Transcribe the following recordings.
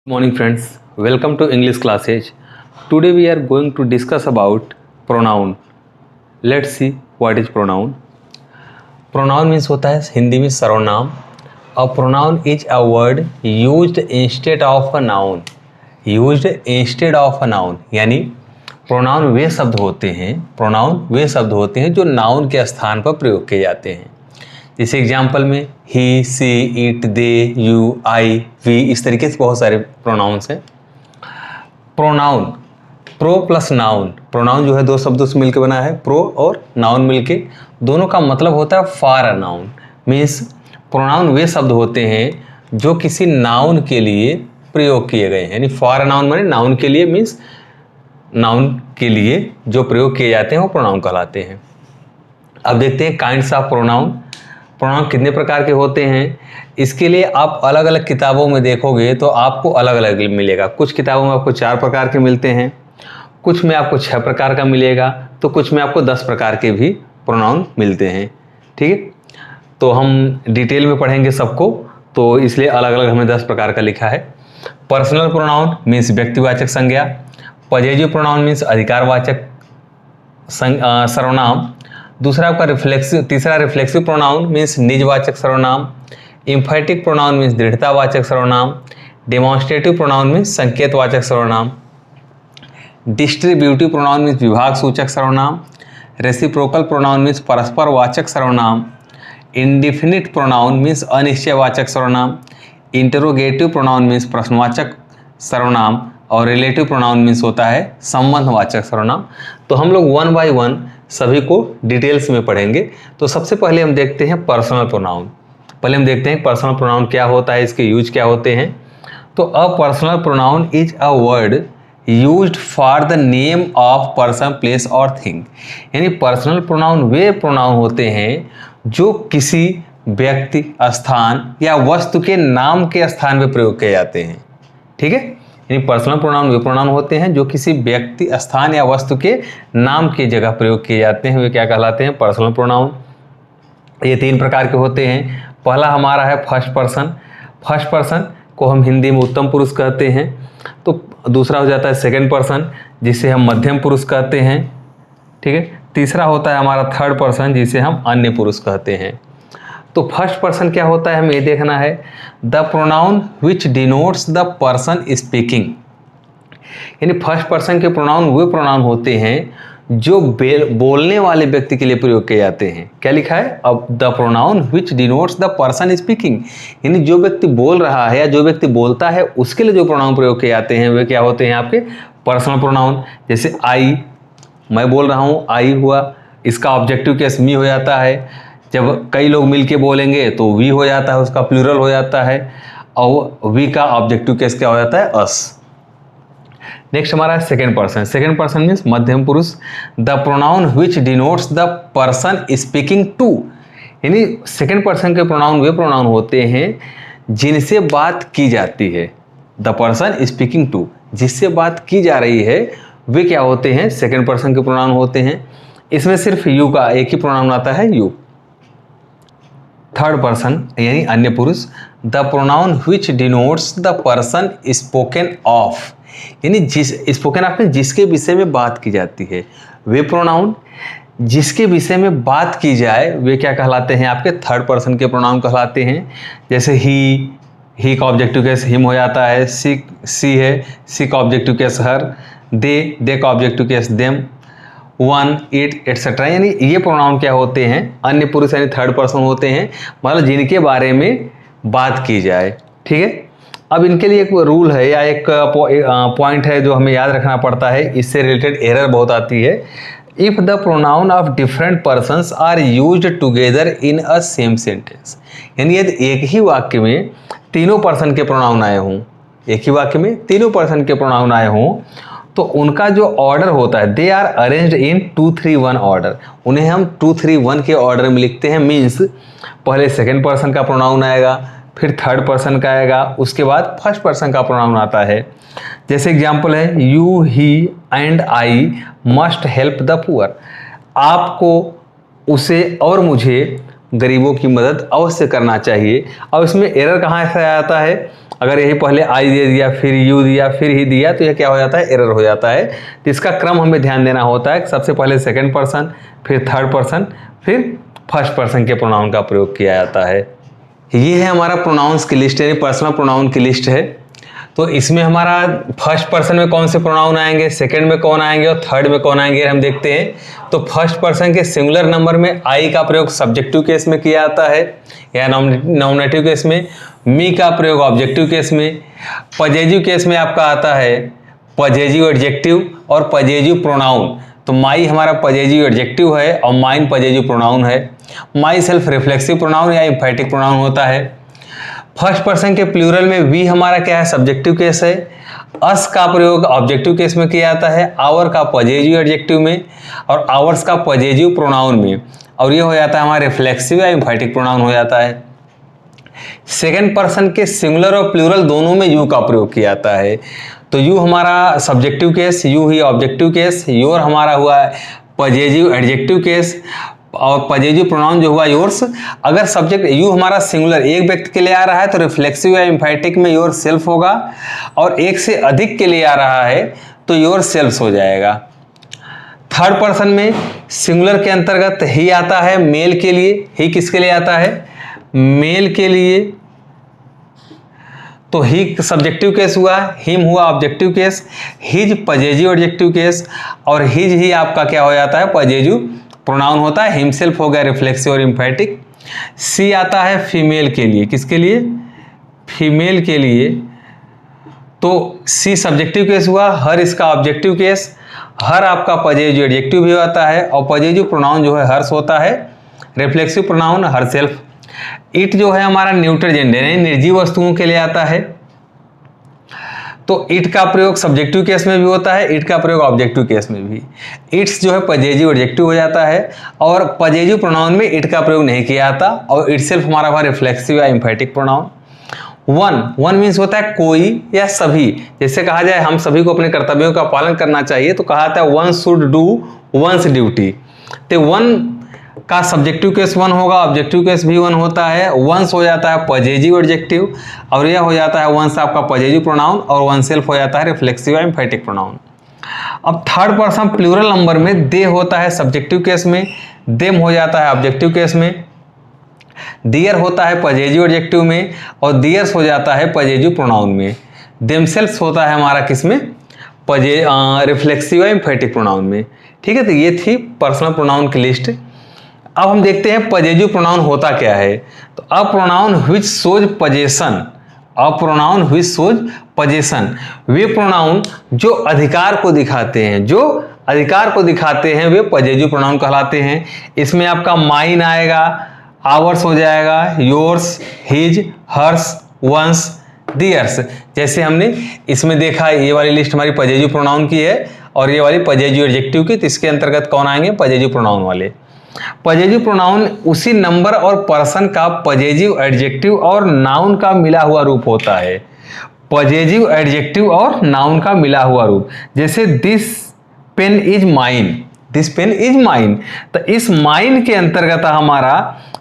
Morning friends, welcome to English classes. Today we are going to discuss about pronoun. Let's see what is pronoun. Pronoun means होता है हिंदी में सर्वनाम. A pronoun is a word used instead of a noun. Used instead of a noun यानी pronoun वे शब्द होते हैं जो noun के स्थान पर प्रयोग किए जाते हैं. जैसे एग्जाम्पल में he, she, it, they, you, I, we, इस तरीके से बहुत सारे प्रोनाउंस हैं. Pronoun, pro plus noun. Pronoun जो है दो शब्दों से मिलकर बना है, प्रो और नाउन मिलके. दोनों का मतलब होता है for a noun. Means pronoun वे शब्द होते हैं जो किसी नाउन के लिए प्रयोग किए गए हैं. यानी फॉर अ नाउन माने नाउन के लिए, मीन्स नाउन के लिए जो प्रयोग किए जाते हैं वो प्रोनाउन कहलाते हैं. अब देखते हैं काइंड्स ऑफ प्रोनाउन. प्रोनाउन कितने प्रकार के होते हैं. इसके लिए आप अलग अलग किताबों में देखोगे तो आपको अलग अलग मिलेगा. कुछ किताबों में आपको 4 प्रकार के मिलते हैं, कुछ में आपको 6 प्रकार का मिलेगा, तो कुछ में आपको 10 प्रकार के भी प्रोनाउन मिलते हैं. ठीक है, तो हम डिटेल में पढ़ेंगे सबको, तो इसलिए अलग अलग हमें 10 प्रकार का लिखा है. पर्सनल प्रोनाउन मीन्स व्यक्तिवाचक संज्ञा. पॉजेसिव प्रोनाउन मीन्स अधिकारवाचक सर्वनाम. दूसरा आपका तीसरा रिफ्लेक्सिव प्रोनाउन मीन्स निजवाचक सर्वनाम. इम्फेटिक प्रोनाउन मीन्स दृढ़तावाचक सर्वनाम. डेमोन्स्ट्रेटिव प्रोनाउन मीन्स संकेतवाचक सर्वनाम. डिस्ट्रीब्यूटिव प्रोनाउन मीन्स विभाग सूचक सर्वनाम. रेसिप्रोकल प्रोनाउन मीन्स परस्पर वाचक सर्वनाम. इंडिफिनिट प्रोनाउन मीन्स अनिश्चयवाचक सर्वनाम. इंटरोगेटिव प्रोनाउन मीन्स प्रश्नवाचक सर्वनाम. और रिलेटिव प्रोनाउन मीन्स होता है संबंधवाचक सर्वनाम. तो हम लोग 1 बाय 1 सभी को डिटेल्स में पढ़ेंगे. तो सबसे पहले हम देखते हैं पर्सनल प्रोनाउन. पहले हम देखते हैं पर्सनल प्रोनाउन क्या होता है, इसके यूज क्या होते हैं. तो a personal pronoun is a word used for the name of person, place और थिंग. यानी पर्सनल प्रोनाउन वे प्रोनाउन होते हैं जो किसी व्यक्ति, स्थान या वस्तु के नाम के स्थान पर प्रयोग किए जाते हैं. ठीक है, यानी पर्सनल प्रोनाउन वे प्रोनाउन होते हैं जो किसी व्यक्ति, स्थान या वस्तु के नाम की जगह प्रयोग किए जाते हैं. वे क्या कहलाते हैं? Personal pronoun. ये 3 प्रकार के होते हैं. पहला हमारा है फर्स्ट पर्सन. फर्स्ट पर्सन को हम हिंदी में उत्तम पुरुष कहते हैं. तो दूसरा हो जाता है सेकंड पर्सन, जिसे हम मध्यम पुरुष कहते हैं. ठीक है, तीसरा होता है हमारा थर्ड पर्सन, जिसे हम अन्य पुरुष कहते हैं. तो फर्स्ट पर्सन क्या होता है हमें ये देखना है. The pronoun which denotes the person speaking. यानी फर्स्ट पर्सन के प्रोनाउन वे प्रोनाउन होते हैं जो बोलने वाले व्यक्ति के लिए प्रयोग किए जाते हैं. क्या लिखा है? अब the pronoun which denotes the person speaking, यानी जो व्यक्ति बोल रहा है या जो व्यक्ति बोलता है उसके लिए जो प्रोनाउन प्रयोग किए जाते हैं वे क्या होते हैं आपके पर्सनल प्रोनाउन. जैसे आई, मैं बोल रहा हूँ, आई हुआ, इसका ऑब्जेक्टिव केस मी हो जाता है. जब कई लोग मिलके बोलेंगे तो वी हो जाता है, उसका प्लूरल हो जाता है. और वी का ऑब्जेक्टिव केस क्या हो जाता है? अस. नेक्स्ट हमारा है second person. Second person means मध्यम पुरुष. The pronoun which denotes the person speaking to. यानी सेकेंड पर्सन के प्रोनाउन वे प्रोनाउन होते हैं जिनसे बात की जाती है. द पर्सन स्पीकिंग टू, जिससे बात की जा रही है, वे क्या होते हैं? सेकेंड पर्सन के प्रोनाउन होते हैं. इसमें सिर्फ यू का एक ही प्रोनाउन आता है, यू. थर्ड पर्सन यानी अन्य पुरुष. The pronoun which denotes the person spoken of. यानी स्पोकन ऑफ में जिसके विषय में बात की जाती है, वे प्रोनाउन जिसके विषय में बात की जाए वे क्या कहलाते हैं? आपके थर्ड पर्सन के प्रोनाउन कहलाते हैं. जैसे ही का ऑब्जेक्टिव केस हिम हो जाता है. सी है, सी का ऑब्जेक्टिव केस हर. दे का objective case them. One, it, etcetera. यानी ये प्रोनाउन क्या होते हैं? अन्य पुरुष यानी थर्ड पर्सन होते हैं, मतलब जिनके बारे में बात की जाए. ठीक है, अब इनके लिए एक रूल है या एक पॉइंट है जो हमें याद रखना पड़ता है. इससे रिलेटेड एरर बहुत आती है. If the pronoun of different persons are used together in a same sentence. यानी यदि एक ही वाक्य में तीनों पर्सन के प्रोनाउन आए हों, एक ही वाक्य में तीनों पर्सन के प्रोनाउन आए हों, तो उनका जो ऑर्डर होता है, they are arranged in 2 3 1 order. उन्हें हम 2 3 1 के ऑर्डर में लिखते हैं. मीन्स पहले सेकंड पर्सन का प्रोनाउन आएगा, फिर थर्ड पर्सन का आएगा, उसके बाद फर्स्ट पर्सन का प्रोनाउन आता है. जैसे एग्जाम्पल है you, he and I must help the poor. आपको, उसे और मुझे गरीबों की मदद अवश्य करना चाहिए। अब इसमें एरर कहाँ से आता है, अगर यही पहले आई दे दिया, फिर यू दिया, फिर ही दिया, तो यह क्या हो जाता है, एरर हो जाता है। तो इसका क्रम हमें ध्यान देना होता है, सबसे पहले सेकंड पर्सन, फिर थर्ड पर्सन, फिर फर्स्ट पर्सन के प्रोनाउन का प्रयोग किया जाता है। ये है हमारा प्रोनाउंस की लिस्ट, यानी पर्सनल प्रोनाउन की लिस्ट है। तो इसमें हमारा फर्स्ट पर्सन में कौन से प्रोनाउन आएंगे, सेकंड में कौन आएंगे और थर्ड में कौन आएंगे, हम देखते हैं। तो फर्स्ट पर्सन के सिंगुलर नंबर में आई का प्रयोग सब्जेक्टिव केस में किया जाता है या नॉमिनेटिव केस में, मी का प्रयोग ऑब्जेक्टिव केस में, पजेजिव केस में आपका आता है पजेजिव एडजेक्टिव और पजेजिव प्रोनाउन। तो माई हमारा पजेजिव एडजेक्टिव है और माइन पजेजिव प्रोनाउन है। माई सेल्फ रिफ्लेक्सिव प्रोनाउन या एम्फैटिक प्रोनाउन होता है। फर्स्ट पर्सन के प्लूरल में वी हमारा क्या है, सब्जेक्टिव केस है। अस का प्रयोग ऑब्जेक्टिव केस में किया जाता है, आवर का पजेजिव एडजेक्टिव में और आवर्स का पजेजिव प्रोनाउन में, और ये हो जाता है हमारा रिफ्लेक्सिव या एम्फैटिक प्रोनाउन हो जाता है। सेकेंड पर्सन के सिंगुलर और प्लूरल दोनों में यू का प्रयोग किया जाता है। तो यू हमारा subjective case, you he objective case, your हमारा हुआ पजेजिव एडजेक्टिव केस और पजेजिव प्रोनाउन जो हुआ योर्स। अगर सब्जेक्ट यू हमारा सिंगुलर एक व्यक्ति के लिए आ रहा है तो रिफ्लेक्सिव या एम्फैटिक में योर सेल्फ होगा, और एक से अधिक के लिए आ रहा है तो योर सेल्फ्स हो जाएगा। थर्ड पर्सन में सिंगुलर के अंतर्गत ही आता है मेल के लिए। ही किसके लिए आता है, मेल के लिए, तो ही सब्जेक्टिव केस हुआ, हिम हुआ objective case, his possessive adjective case और हिज ही आपका क्या हो जाता है, पजेजिव प्रोनाउन होता है। हिमसेल्फ हो गया रिफ्लेक्सिव और एम्फैटिक। सी आता है फीमेल के लिए, किसके लिए, फीमेल के लिए, तो सी सब्जेक्टिव केस हुआ, हर इसका ऑब्जेक्टिव केस, हर आपका पजेजिव एडजेक्टिव भी होता है और पजेजिव प्रोनाउन जो है हर्स होता है, reflexive pronoun her self. It जो है हमारा न्यूट्रल जेंडर है, निर्जीव वस्तुओं के लिए आता है, तो इट का प्रयोग सब्जेक्टिव केस में भी होता है, इट का प्रयोग ऑब्जेक्टिव केस में भी। इट्स जो है पजेजिव एडजेक्टिव हो जाता है और पजेजिव प्रोनाउन में इट का प्रयोग नहीं किया जाता, और इटसेल्फ हमारा हुआ रिफ्लेक्सिव या एम्फैटिक प्रोनाउन। वन मीन्स होता है कोई या सभी, जैसे कहा जाए हम सभी को अपने कर्तव्यों का पालन करना चाहिए, तो कहा जाता है one should do once duty. तो वन का सब्जेक्टिव केस वन होगा, ऑब्जेक्टिव केस भी वन होता है। वंस हो जाता है पजेजिव एडजेक्टिव और यह हो जाता है वंस आपका पजेजिव प्रोनाउन, और वन सेल्फ हो जाता है रिफ्लेक्सिव एम्फैटिक प्रोनाउन। अब थर्ड पर्सन प्लूरल नंबर में दे होता है सब्जेक्टिव केस में, देम हो जाता है ऑब्जेक्टिव केस में, डियर होता है पजेजिव एडजेक्टिव में और डियर्स हो जाता है पजेजिव प्रोनाउन में। देमसेल्व्स होता है हमारा किसमें, रिफ्लेक्सिव एम्फैटिक प्रोनाउन में। ठीक है, तो ये थी पर्सनल प्रोनाउन की लिस्ट। अब हम देखते हैं पजेजिव प्रोनाउन होता क्या है। तो a pronoun which shows possession, a pronoun which shows possession, way pronoun जो अधिकार को दिखाते हैं, जो अधिकार को दिखाते हैं वे पजेजिव प्रोनाउन कहलाते हैं। इसमें आपका माइन आएगा, आवर्स हो जाएगा, yours, his, hers, ones, theirs. जैसे हमने इसमें देखा ये वाली लिस्ट हमारी पजेजिव प्रोनाउन की है और ये वाली पजेजिव एडजेक्टिव की, तो इसके अंतर्गत कौन आएंगे, पजेजिव प्रोनाउन वाले। पजेजिव प्रोनाउन उसी नंबर और पर्सन का पजेजिव एडजेक्टिव और नाउन का मिला हुआ रूप होता है। पजेजिव एडजेक्टिव और नाउन का मिला हुआ रूप, जैसे this pen is mine, this pen is mine, तो इस माइन के अंतर्गत हमारा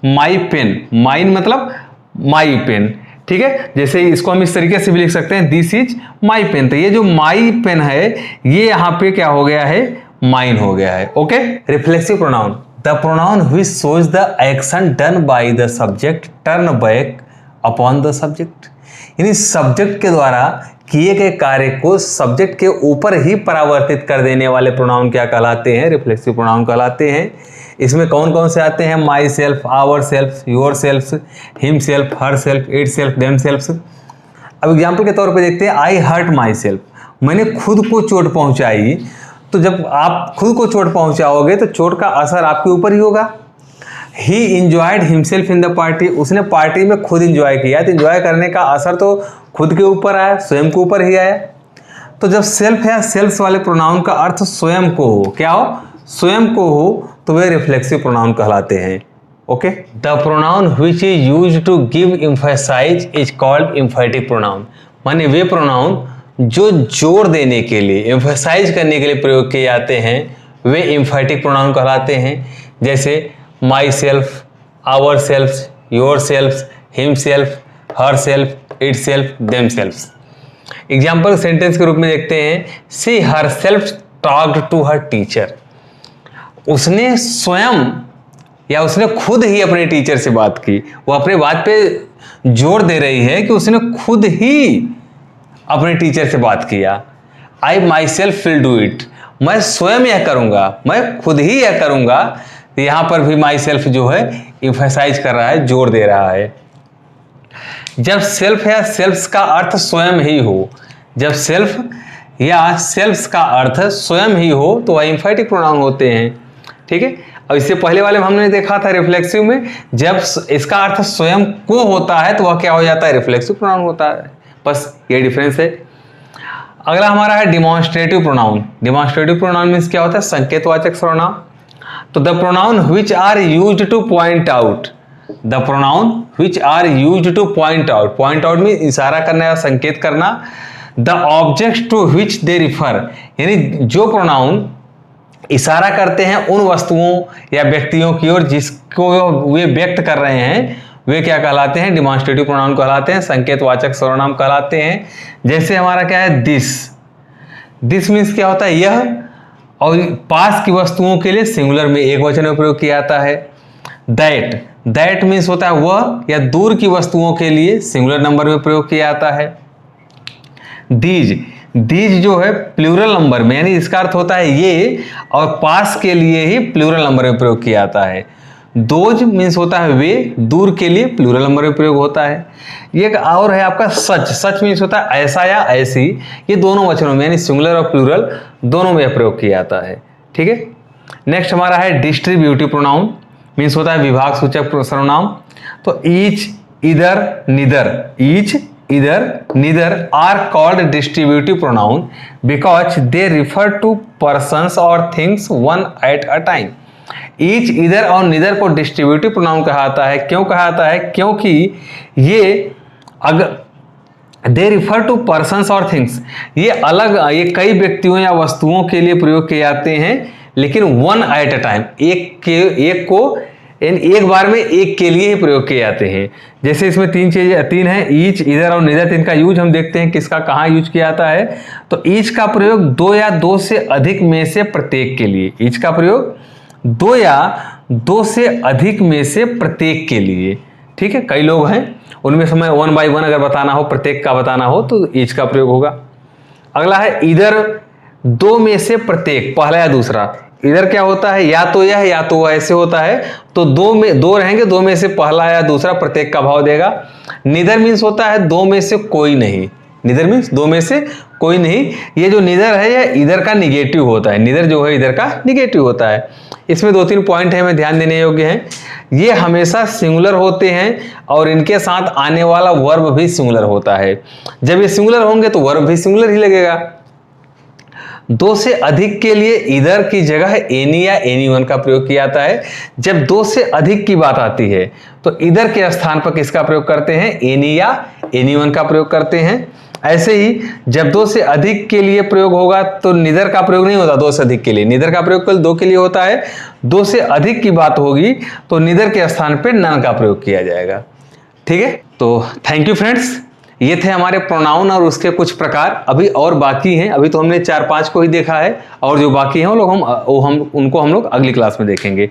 माई पेन, माइन मतलब माई पेन। ठीक है, जैसे इसको हम इस तरीके से भी लिख सकते हैं, दिस इज माई पेन, तो ये जो माई पेन है ये यहाँ पे क्या हो गया है, माइन हो गया है। Okay, reflexive pronoun, the pronoun which shows the action done by the subject turn back upon the subject, यानी सब्जेक्ट के द्वारा किए गए कार्य को सब्जेक्ट के ऊपर ही परावर्तित कर देने वाले प्रोनाउन क्या कहलाते हैं, रिफ्लेक्सिव प्रोनाउन कहलाते हैं। इसमें कौन कौन से आते हैं, myself, ourself, yourself, himself, herself, itself, themself. अब एग्जाम्पल के तौर पे देखते हैं, आई हर्ट माई सेल्फ, मैंने खुद को चोट पहुंचाई। तो जब आप खुद को चोट पहुंचाओगे तो चोट का असर आपके ऊपर ही होगा। ही enjoyed himself in the party, उसने पार्टी में खुद इंजॉय किया, तो इंजॉय करने का असर तो खुद के ऊपर आया, स्वयं के ऊपर ही आया। तो जब सेल्फ या सेल्फ वाले प्रोनाउन का अर्थ स्वयं को हो, क्या हो, स्वयं को हो, तो वे रिफ्लेक्सिव प्रोनाउन कहलाते हैं। Okay, the pronoun which is used to give emphasise is called emphatic pronoun, माने वे प्रोनाउन जो जोर देने के लिए, एम्फसाइज करने के लिए प्रयोग किए जाते हैं वे एम्फैटिक प्रोनाउन कहलाते हैं। जैसे myself, ourself, yourself, himself, herself, itself, themself. Example sentence के रूप में देखते हैं, she herself talked to her teacher. उसने स्वयं या उसने खुद ही अपने टीचर से बात की। वो अपने बात पे जोर दे रही है कि उसने खुद ही अपने टीचर से बात किया। I myself will do it, मैं स्वयं यह करूंगा, मैं खुद ही यह करूंगा। तो यहां पर भी माई सेल्फ जो है इम्फेसाइज कर रहा है, जोर दे रहा है। जब सेल्फ या सेल्फ्स का अर्थ स्वयं ही हो, जब सेल्फ या सेल्फ्स का अर्थ स्वयं ही हो तो वह इंफेटिक प्रोनाउन होते हैं। ठीक है, अब इससे पहले वाले में हमने देखा था रिफ्लेक्सिव में, जब इसका अर्थ स्वयं को होता है तो वह क्या हो जाता है, रिफ्लेक्सिव प्रोनाउन होता है। बस ये डिफरेंस है। अगला हमारा है demonstrative pronoun. Demonstrative pronoun means क्या होता है, संकेतवाचक सर्वनाम। तो the pronoun which are used to point out, the pronoun which are used to point out, point out में इशारा करना या संकेत करना। The objects to which they refer, यानी जो प्रोनाउन इशारा करते हैं उन वस्तुओं या व्यक्तियों की ओर जिसको वे व्यक्त कर रहे हैं, वे क्या कहलाते हैं, डिमॉन्स्ट्रेटिव प्रोनाउन कहलाते हैं, संकेतवाचक सर्वनाम कहलाते हैं। जैसे हमारा क्या है, दिस, दिस मीन्स क्या होता है, यह, और पास की वस्तुओं के लिए सिंगुलर में एक वचन में प्रयोग किया जाता है। दैट, दैट मीन्स होता है वह या दूर की वस्तुओं के लिए सिंगुलर नंबर में प्रयोग किया जाता है। दीज, दीज जो है प्लूरल नंबर में, यानी इसका अर्थ होता है ये, और पास के लिए ही प्लूरल नंबर में प्रयोग किया जाता है। दोज मीन्स होता है वे, दूर के लिए प्लूरल नंबर में प्रयोग होता है। ये एक और है आपका सच, सच मीन्स होता है ऐसा या ऐसी, ये दोनों वचनों में यानी सिंगुलर और प्लूरल दोनों में प्रयोग किया जाता है। ठीक है, नेक्स्ट हमारा है डिस्ट्रीब्यूटिव प्रोनाउन, मीन्स होता है विभाग सूचक सर्वनाम। तो each, either, neither, each, either, neither are called distributive pronoun because they refer to persons और things one at a time. Each, either और निदर को डिस्ट्रीब्यूटिव प्रोनाउन कहा जाता है। क्यों कहा जाता है, क्योंकि ये अगर दे रिफर टू पर्सन्स और थिंग्स, ये अलग, ये कई व्यक्तियों या वस्तुओं के लिए प्रयोग किए जाते हैं, लेकिन वन एट अ टाइम, एक को एक बार में एक के लिए ही प्रयोग किए जाते हैं। जैसे इसमें तीन है, ईच, इधर और निदर, तीन का यूज हम देखते हैं किसका कहाँ यूज किया जाता है। तो ईच का प्रयोग दो या दो से अधिक में से प्रत्येक के लिए, ईच का प्रयोग दो या दो से अधिक में से प्रत्येक के लिए। ठीक है, कई लोग हैं उनमें समय 1 by 1 अगर बताना हो, प्रत्येक का बताना हो तो ईच का प्रयोग होगा। अगला है इधर, दो में से प्रत्येक, पहला या दूसरा। इधर क्या होता है, या तो यह या तो वह, ऐसे होता है। तो दो रहेंगे, दो में से पहला या दूसरा प्रत्येक का भाव देगा। निदर मीन्स होता है दो में से कोई नहीं, निदर मीन्स दो में से कोई नहीं। ये जो निदर है यह इधर का निगेटिव होता है, निदर जो है इधर का निगेटिव होता है। इसमें 2-3 पॉइंट है, मैं ध्यान देने योग्य हैं। ये हमेशा सिंगुलर होते हैं और इनके साथ आने वाला वर्ब भी सिंगुलर होता है। जब ये सिंगुलर होंगे तो वर्ब भी सिंगुलर ही लगेगा। दो से अधिक के लिए इधर की जगह एनी या एनीवन का प्रयोग किया जाता है। जब दो से अधिक की बात आती है तो इधर के स्थान पर किसका प्रयोग करते हैं, एनी या एनीवन का प्रयोग करते हैं। ऐसे ही जब दो से अधिक के लिए प्रयोग होगा तो निदर का प्रयोग नहीं होता, दो से अधिक के लिए, निदर का प्रयोग केवल दो के लिए होता है। दो से अधिक की बात होगी तो निदर के स्थान पर नन का प्रयोग किया जाएगा। ठीक है, तो थैंक यू फ्रेंड्स, ये थे हमारे प्रोनाउन और उसके कुछ प्रकार। अभी और बाकी हैं, अभी तो हमने 4-5 को ही देखा है, और जो बाकी हैं वो लोग उनको हम लोग अगली क्लास में देखेंगे।